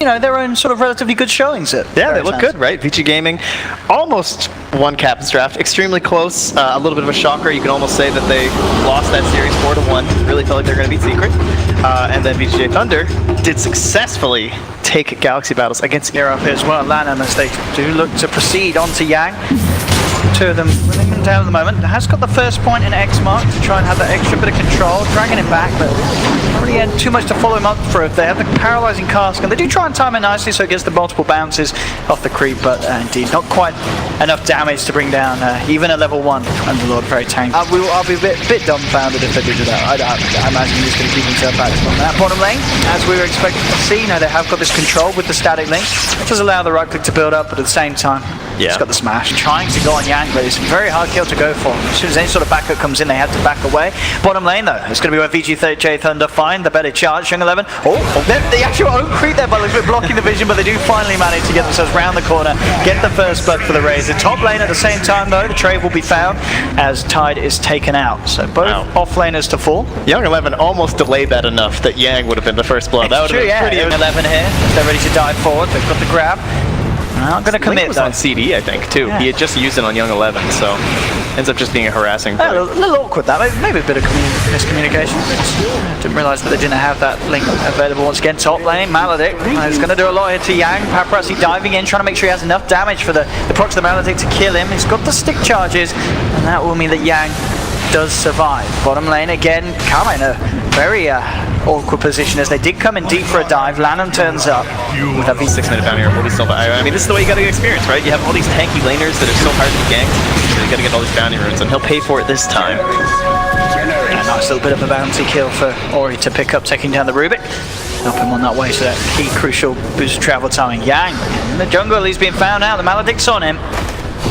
their own sort of relatively good showings at Yeah, they look good, right? VG Gaming almost won Captain's Draft. Extremely close. A little bit of a shocker. You can almost say that they lost that series 4-1. Really felt like they were going to beat Secret. And then VGJ Thunder did successfully take Galaxy Battles against Europe as well. Lanham, as they do look to proceed onto Yang. Two of them running them down at the moment. Has got the first point in X mark to try and have that extra bit of control, dragging him back, but not really had too much to follow him up for. If they have the paralyzing cask, and they do try and time it nicely so it gets the multiple bounces off the creep, but indeed not quite enough damage to bring down even a level 1 Underlord. Very tanky. I'll be a bit dumbfounded if they do that. I imagine he's going to keep himself active on that. Bottom lane, as we were expecting to see, they have got this control with the static link. It does allow the right click to build up, but at the same time, it's got the smash. Trying to go on Yang, but it's a very hard kill to go for. As soon as any sort of backup comes in, they have to back away. Bottom lane, though, it's going to be where VGJ Thunder find the better charge. Young 11. The actual own creep there by the looks of it, blocking the vision, but they do finally manage to get themselves round the corner, get the first blood for the Rays. The top lane at the same time, though, the trade will be found as Tide is taken out. So both off laners to fall. Young 11 almost delayed that enough that Yang would have been the first blood. That would have been pretty. Young 11 here. They're ready to dive forward. They've got the grab. Not going to commit, was on CD, I think, too. He had just used it on Young 11, so ends up just being a harassing play. A little awkward that. Maybe a bit of miscommunication. Didn't realise that they didn't have that link available. Once again, top lane, Maledict is going to do a lot here to Yang. Paparazzi diving in, trying to make sure he has enough damage for the procs of the Maledict to kill him. He's got the stick charges, and that will mean that Yang does survive. Bottom lane again, Karma in a very awkward position as they did come in deep for a dive. Lanham turns up with a 6-minute bounty will be still. I mean, this is the way you got to get experience, right? You have all these tanky laners that are so hard to gank, so you got to get all these bounty runes, and he'll pay for it this time. A nice little bit of a bounty kill for Ori to pick up, taking down the Rubik. Help him on that way, so that key crucial boost travel timing. Yang in the jungle, he's been found out. The Maledict's on him,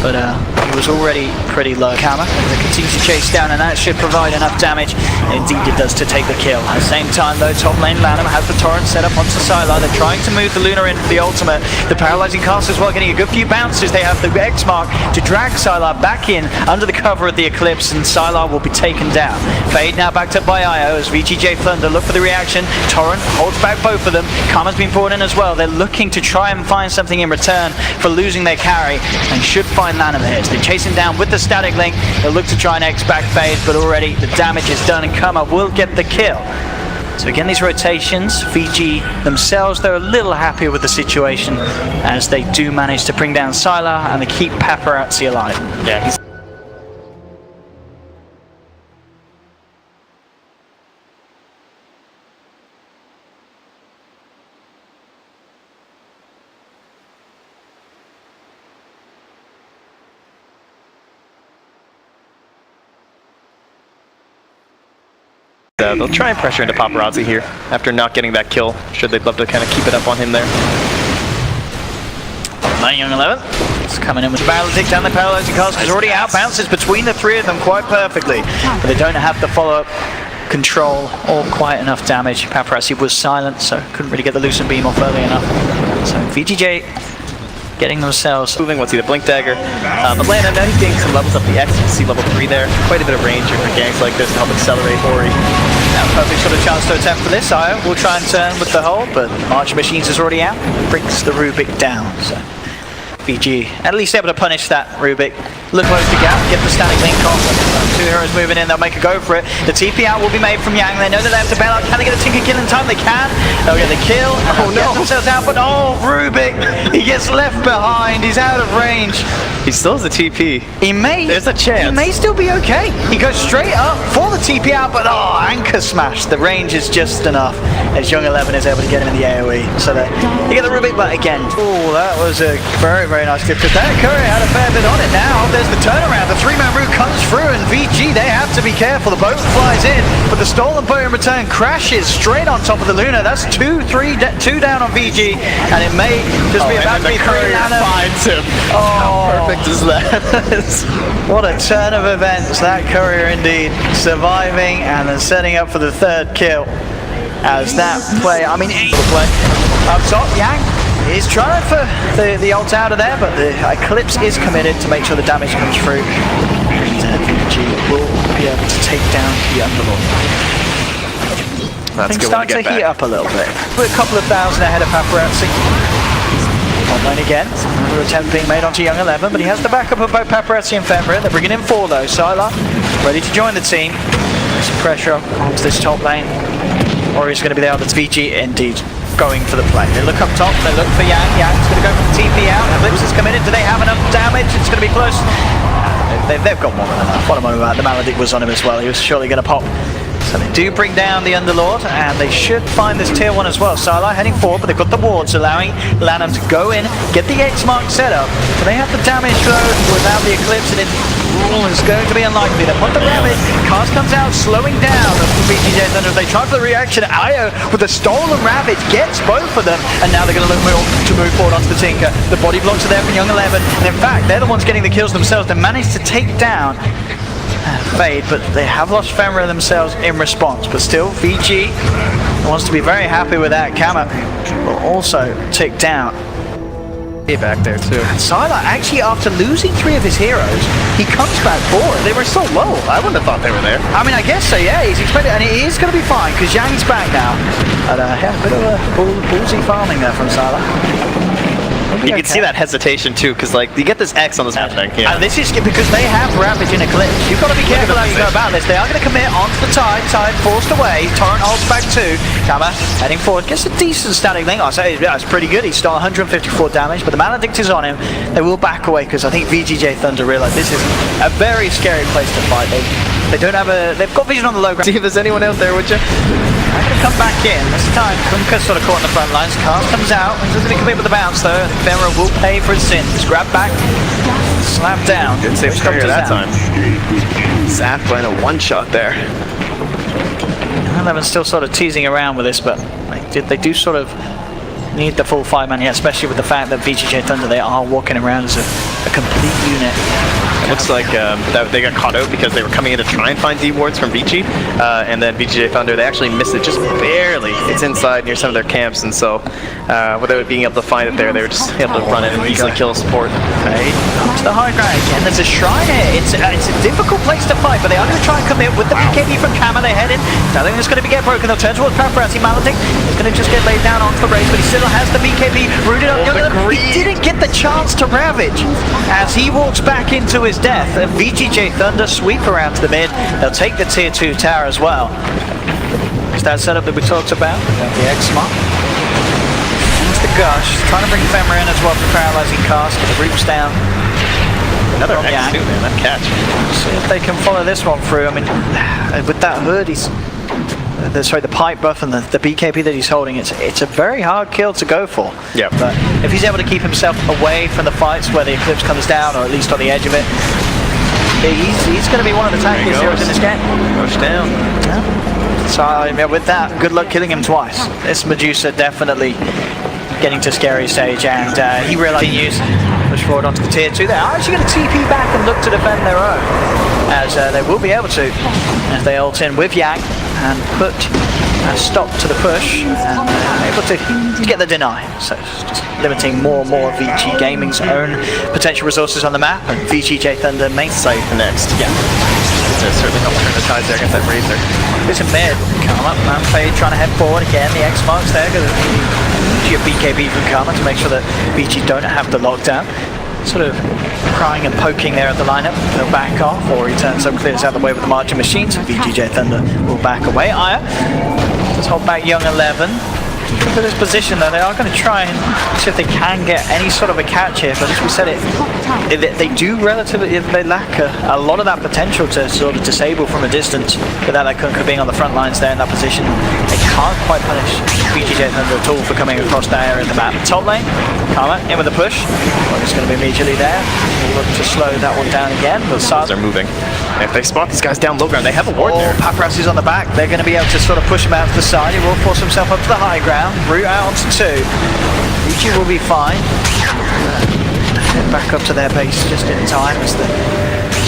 but he was already pretty low. Kama continues to chase down, and that should provide enough damage. Indeed it does to take the kill. At the same time, though, top lane Lanham has the torrent set up onto Sylar. They're trying to move the Luna in for the ultimate. The paralyzing cast as well, getting a good few bounces. They have the X mark to drag Sylar back in under the cover of the Eclipse, and Sylar will be taken down. Fade now backed up by Io as VGJ Thunder look for the reaction. Torrent holds back both of them. Kama's been brought in as well. They're looking to try and find something in return for losing their carry, and should find Lanham here. They chase him down with the static link. They'll look to try and X back Fade, but already the damage is done, and Kama will get the kill. So again, these rotations, VG themselves, they're a little happier with the situation as they do manage to bring down Sylar and they keep Paparazzi alive. Yeah, he's they'll try and pressure into Paparazzi here after not getting that kill. Should they'd love to kind of keep it up on him there. Young 11 is coming in with the barrel dick down the paralyzing cast. He's already out, bounces between the three of them quite perfectly, but they don't have the follow-up control or quite enough damage. Paparazzi was silent, so couldn't really get the Lucent Beam off early enough. So VGJ getting themselves moving. What's he, the Blink Dagger? But Lanham, now he's getting some levels up the X. You can see level 3 there. Quite a bit of range for ganks like this to help accelerate Ori. Now, perfect sort of chance to attempt for this. Io will try and turn with the hold, but March Machines is already out. Brings the Rubik down. So VG at least able to punish that Rubik. Look close to Gap, get the static link off. Two heroes moving in, they'll make a go for it. The TP out will be made from Yang. They know that they have to bail out. Can they get a Tinker kill in time? They can. They'll get the kill. Get themselves out, but Rubik, he gets left behind. He's out of range. He still has the TP. There's a chance. He may still be okay. He goes straight up for the TP out, but anchor smash. The range is just enough as Young 11 is able to get him in the AoE. So that you get the Rubik, but again, that was a very, very nice clip, because that Courier had a fair bit on it. Now there's the turnaround. The 3-man route comes through, and VG, they have to be careful. The boat flies in, but the stolen boat in return crashes straight on top of the Luna. That's 2 down on VG, and it may just be about to be 3. Courier finds him. How perfect is that? What a turn of events. That Courier indeed surviving and then setting up for the 3rd kill. As that play, play up top, Yang is trying for the ult out of there, but the Eclipse is committed to make sure the damage comes through. And VG will be able to take down the Underlord. That's Things good one start to get heat back. up a little bit. We're a couple of thousand ahead of Paparazzi. Top lane again. Another attempt being made onto Young 11, but he has the backup of both Paparazzi and Fenrir. They're bringing in 4 though. Sylar ready to join the team. Some pressure onto this top lane. Or he's going to be there. That's VG indeed going for the play. They look up top. They look for Yang. Yang's going to go for the TP out. Eclipse is committed. Do they have enough damage? It's going to be close. They've got more than enough. What am I about? The Maledict was on him as well. He was surely going to pop. So they do bring down the Underlord, and they should find this tier 1 as well. Sylar heading forward, but they've got the wards allowing Lanham to go in, get the X mark set up. Do they have the damage though without the Eclipse? And it's going to be unlikely. They put the Ravage, Cast comes out, slowing down the VGJ Thunder. They try for the reaction. Io with the stolen Ravage gets both of them, and now they're going to look to move forward onto the Tinker. The body blocks are there from Young 11, and in fact, they're the ones getting the kills themselves. They managed to take down Fade, but they have lost Fenrir themselves in response. But still, VG wants to be very happy with that. Kama will also tick down. Back there too. Sylar, actually, after losing 3 of his heroes, he comes back forward. They were so low. I wouldn't have thought they were there. I mean, I guess so, yeah. He's expected, and he is going to be fine because Yang's back now. And yeah, a bit of a ballsy farming there from Sylar. You can see that hesitation too, because like you get this X on this happening. Yeah. And this is because they have Ravage in Eclipse. You've got to be careful how you go about this. They are going to commit onto the Tide. Tide forced away. Torrent holds back 2. Kama heading forward. Gets a decent static link. I say that's pretty good. He's still 154 damage, but the Maledict is on him. They will back away because I think VGJ Thunder realize this is a very scary place to fight. They don't have a. They've got vision on the low ground. See if there's anyone out there, would you? I'm going to come back in. This time, Kunka's sort of caught in the front lines. Cast comes out. He doesn't commit with the bounce though. I think Fenrir will pay for his sins. Grab back. Slap down. Didn't save Fenrir that time. Zap playing a one-shot there. 11's still sort of teasing around with this, but they do sort of need the full 5-man here, especially with the fact that VGJ Thunder, they are walking around as a complete unit. It looks like that they got caught out because they were coming in to try and find D wards from VG, and then VGJ Thunder, they actually missed it just barely. It's inside near some of their camps, and so without being able to find it there, they were just able to run in and easily kill a support. Okay, up to the high ground again. There's a shrine here. It's a difficult place to fight, but they are going to try and commit with the BKB from Kama. They head in. Nothing is going to get broken. They'll turn towards Paparazzi. Maledict is going to just get laid down onto the race, but he still has the BKB rooted up. He didn't get the chance to Ravage as he walks back into his death. And VGJ Thunder sweep around to the mid. They'll take the tier 2 tower as well. Is that setup that we talked about? The X-Mark. It's the Gush. Trying to bring Fenrir in as well for paralyzing cast. Get the roots down. Another X too, man. That catch. See if they can follow this one through. I mean, with that hood, the pipe buff and the BKB that he's holding, it's a very hard kill to go for. Yeah. But if he's able to keep himself away from the fights where the Eclipse comes down, or at least on the edge of it, he's going to be one of the tankiest heroes in this game. Push down. Yeah. So with that, good luck killing him twice. This Medusa definitely getting to scary stage, and he really continues push forward onto the tier 2. They're actually going to TP back and look to defend their own, as they will be able to, as they ult in with Yang and put a stop to the push, and able to get the deny. So it's just limiting more and more of VG Gaming's own potential resources on the map, and VGJ Thunder main Scythe next. Yeah. There's certainly not turn the tides there against that Razor. There's a mid. Come up, man. Fade trying to head forward again. The X marks there. Your BKB from Karma to make sure that VG don't have the lockdown. Sort of prying and poking there at the lineup. They'll back off, or he turns up, clears out the way with the marching machines. VGJ Thunder will back away. Aya just hold back Young 11. Look at this position though, they are going to try and see if they can get any sort of a catch here, but as we said, they do relatively, they lack a lot of that potential to sort of disable from a distance without that Kunkka being on the front lines there in that position. They can't quite punish VGJ Thunder at all for coming across that area of the map. Top lane, Karma in with the push. Well, it's going to be immediately there. We'll look to slow that one down again. The Sars are moving. If they spot these guys down low ground, they have a ward there. Paparazzi's on the back. They're going to be able to sort of push him out to the side. He will force himself up to the high ground. Route out onto 2. VG will be fine. Head back up to their base just in time as the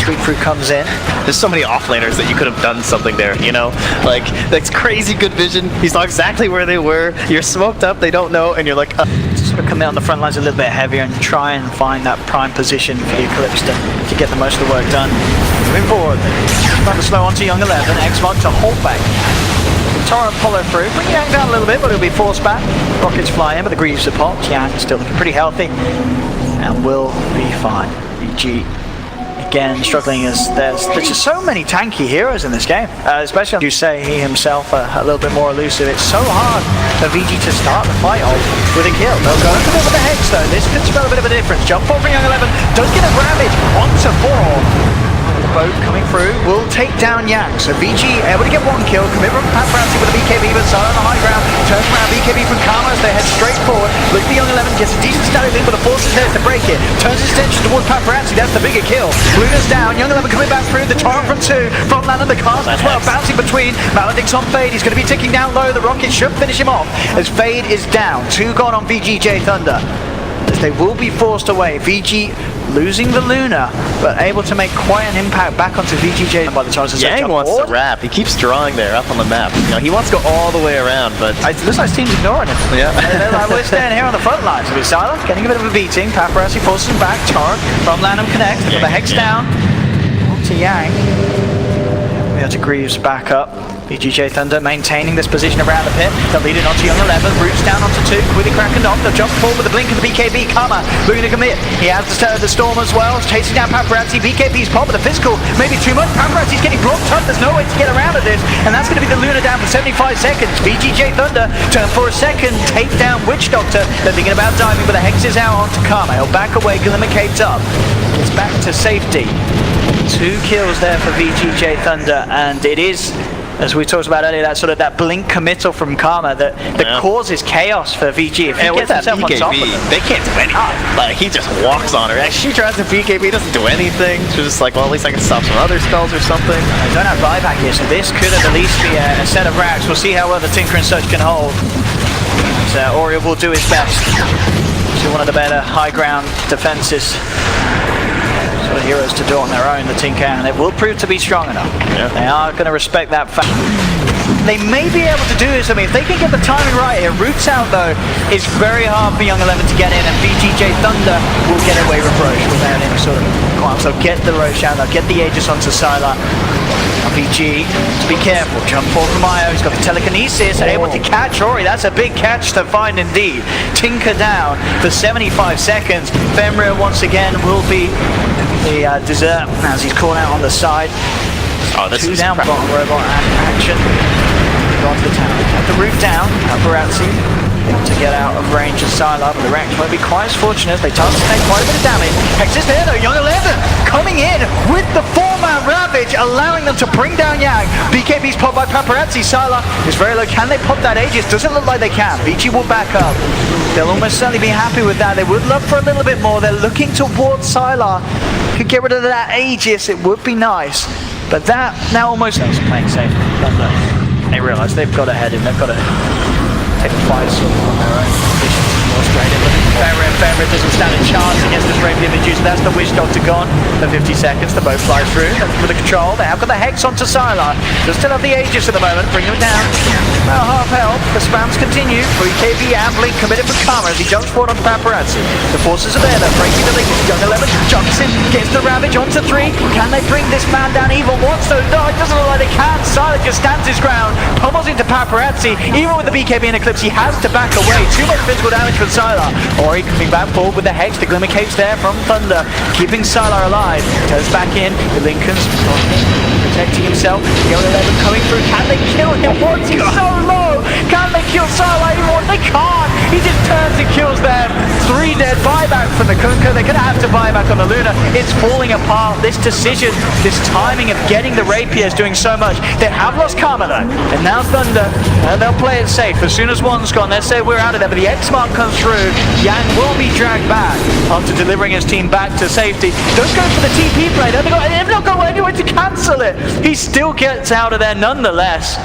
sweep crew comes in. There's so many offlaners that you could have done something there, you know? Like, that's crazy good vision. He's not exactly where they were. You're smoked up, they don't know, and you're like, sort of come in on the front lines a little bit heavier and try and find that prime position for the Eclipse to get the most of the work done. Moving forward, trying to slow onto Young 11. X-Mark to hold back. Torrent follow through. Bring Yang down a little bit, but he'll be forced back. Rockets fly in, but the Greaves are popped. Yang still looking pretty healthy and will be fine. VG again struggling as there's just so many tanky heroes in this game. Especially you say he himself a little bit more elusive. It's so hard for VG to start the fight off with a kill. They'll go into with the Hex though. This could spell a bit of a difference. Jump forward from Young 11. Does get a Ravage onto 4. Boat coming through will take down Yang. So VG able to get one kill. Commit from Paparazzi with a BKB, but Sala on the high ground. Turns around BKB from Karma as they head straight forward. Look at the Young 11, gets a decent static link, but the force is there to break it. Turns his attention towards Paparazzi. That's the bigger kill. Luna's down. Young 11 coming back through. The Torrent from 2. From land of the cars as well. Bouncing between. Maledict's on Fade. He's going to be ticking down low. The rocket should finish him off as Fade is down. 2 gone on VGJ Thunder. As they will be forced away. VG losing the Luna, but able to make quite an impact back onto VGJ. By the time Yang wants to wrap. He keeps drawing there up on the map. You know, he wants to go all the way around, but it looks like his team's ignoring him. Yeah. They're like, we're staying here on the front lines. So Sala getting a bit of a beating. Paparazzi forces him back. Torrent from Lanham connect. With the Hex down. To Yang. We have to Greaves back up. VGJ Thunder maintaining this position around the pit. They'll lead it onto Young 11. Roots down onto 2. Quickly cracking off. They'll jump forward with the blink of the BKB. Karma looking to commit. He has the Storm as well. Chasing down Paparazzi. BKB's pop with the physical. Maybe too much. Paparazzi's getting blocked up. There's no way to get around of this. And that's going to be the Luna down for 75 seconds. VGJ Thunder turn for a second. Take down Witch Doctor. They're thinking about diving, but the Hex is out onto Karma. He'll back away. Glimmer Cape's up. It's back to safety. 2 kills there for VGJ Thunder. And it is, as we talked about earlier, that sort of that blink committal from Karma that causes chaos for VG. If he gets himself on top of them, they can't do anything. Like, he just walks on her. She tries to BKB, doesn't do anything. She's just like, well, at least I can stop some other spells or something. They don't have buyback here, so this could at least be a set of racks. We'll see how well the Tinker and such can hold. So Oriel will do his best. To one of the better high ground defenses. Sort of heroes to do on their own, the Tinker, and it will prove to be strong enough. Yeah. They are going to respect that fact. They may be able to do this. I mean, if they can get the timing right here. Roots out, though, is very hard for Young 11 to get in, and VGJ Thunder will get away with Roche without any sort of qualms. They'll get the Roche out, they'll get the Aegis onto Sylar. VG, to be careful. Jump forward from Io, he's got the telekinesis, able to catch Ori. That's a big catch to find indeed. Tinker down for 75 seconds. Fenrir once again will be the dessert as he's caught out on the side. Oh, this 2 is down, bottom robot action. Gone to the town. Have the root down. Paparazzi to get out of range of Sylar, but the Rex won't be quite as fortunate. They start to take quite a bit of damage. Hex is there though. Young 11 coming in with the 4-man Ravage, allowing them to bring down Yang. BKB's popped by Paparazzi. Sylar is very low. Can they pop that Aegis? Doesn't look like they can. VG will back up. They'll almost certainly be happy with that. They would love for a little bit more. They're looking towards Sylar. Could get rid of that Aegis. It would be nice. But that now almost playing safe. They realise they've got ahead and they've got to take the fight sort of on their own conditions. More straight in. Fenrir doesn't stand a chance against this Raven Images. That's the Witch Doctor gone for 50 seconds. The boat flies through with the control. They have got the Hex onto Sylar. They'll still have the Aegis at the moment. Bring him down. About half health. The spams continue. 3KB and Blink committed for Karma as he jumps forward onto Paparazzi. The forces are there. They're breaking the link. Young 11 jumps in, gets the Ravage onto 3. Can they bring this man down even once? So no, it doesn't look like they can. Sylar just stands his ground. Pummels into Paparazzi. Even with the BKB and Eclipse, he has to back away. Too much physical damage for Sylar. Ori coming back forward with the Hex. The Glimmer Cape's there from Thunder, keeping Sylar alive. Turns back in. The Lincoln's protecting himself. Young 11 coming through. Can they kill him? Once he's so low. Can they kill Sylar even? They can't. He just turns and kills them. 3 dead. Buyback from the Kunkka. They're going to have to buy back on the Luna. It's falling apart. This decision, this timing of getting the Rapier is doing so much. They have lost Karma though. And now Thunder, they'll play it safe. As soon as one's gone, they say we're out of there. But the X-Mark comes through. Yang will be dragged back after delivering his team back to safety. Don't go for the TP play. They've not got anywhere to cancel it. He still gets out of there nonetheless.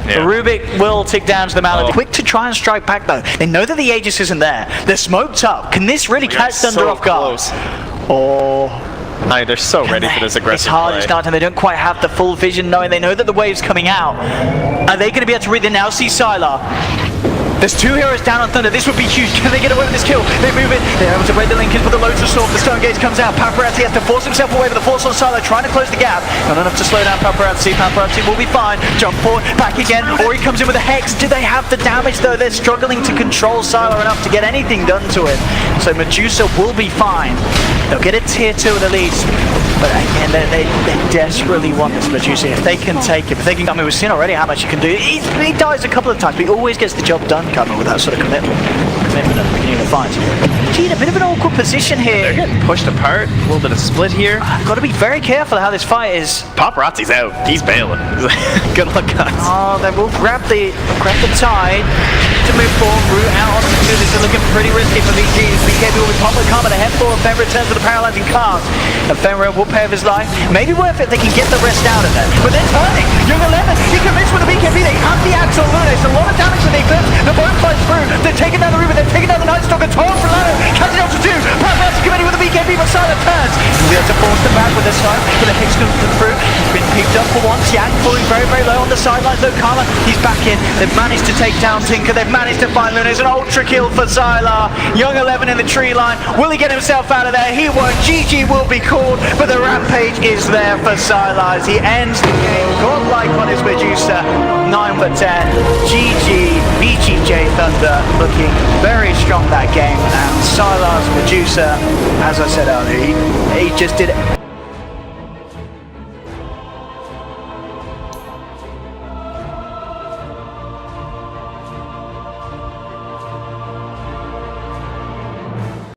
Yeah. Rubik will tick down to the Malady. Quick to try and strike back though. They know that the Aegis isn't there. They're smoked up. Can this really catch Thunder off guard? Or... they're so ready for this aggressive It's hard play. to start and they don't quite have the full vision knowing they know that the wave's coming out. Are they going to be able to read? They now see Sylar. There's 2 heroes down on Thunder. This would be huge. Can they get away with this kill? They move it. They're able to break the linkers, but the loads are soft. The Stone Gaze comes out. Paparazzi has to force himself away with the force on Silo, trying to close the gap. Not enough to slow down Paparazzi. Paparazzi will be fine. Jump forward, back again. Ori comes in with a Hex. Do they have the damage though? They're struggling to control Silo enough to get anything done to it. So Medusa will be fine. They'll get a tier 2 at the least. But again, they desperately want this Medusa. If they can take him, if they can, I mean, we've seen already how much he can do. He dies a couple of times, but he always gets the job done, coming with that sort of commitment at the beginning of the fight. Gee, a bit of an awkward position here. They're getting pushed apart, a little bit of split here. Got to be very careful how this fight is. Paparazzi's out. He's bailing. Good luck, guys. Oh, they will grab the tide to move forward. Route out onto the 2. This is looking pretty risky for VG. BKB will be popular coming ahead for Fen returns with the paralyzing cast. And Fenrir will pay with his life. Maybe worth it if they can get the rest out of it. But they're turning. Young 11, he commits with the BKB. They have the axe on Luna. It's a lot of damage when they clip. The boat flies through. They're taking down the Ruben. They're taking down the Nightstalker. Torn from Lano. Catching up to 2. Paparazzi committing with the BKB, but Silent turns. He'll be able to force them back with this side. But the Hicks comes through. He's been picked up for once. Yang falling very, very low on the sidelines. Though Karma, he's back in. They've managed to take down Tinker. They've managed to find Luna. It's an ultra kill for Xylar. Young 11 in the tree line. Will he get himself out of there? He won't. GG will be called, but the rampage is there for Xylar as he ends the game. Godlike on his Medusa. 9 for 10. GG. VGJ Thunder looking very strong that game. And Xylar's Medusa, as I said earlier, he just did it.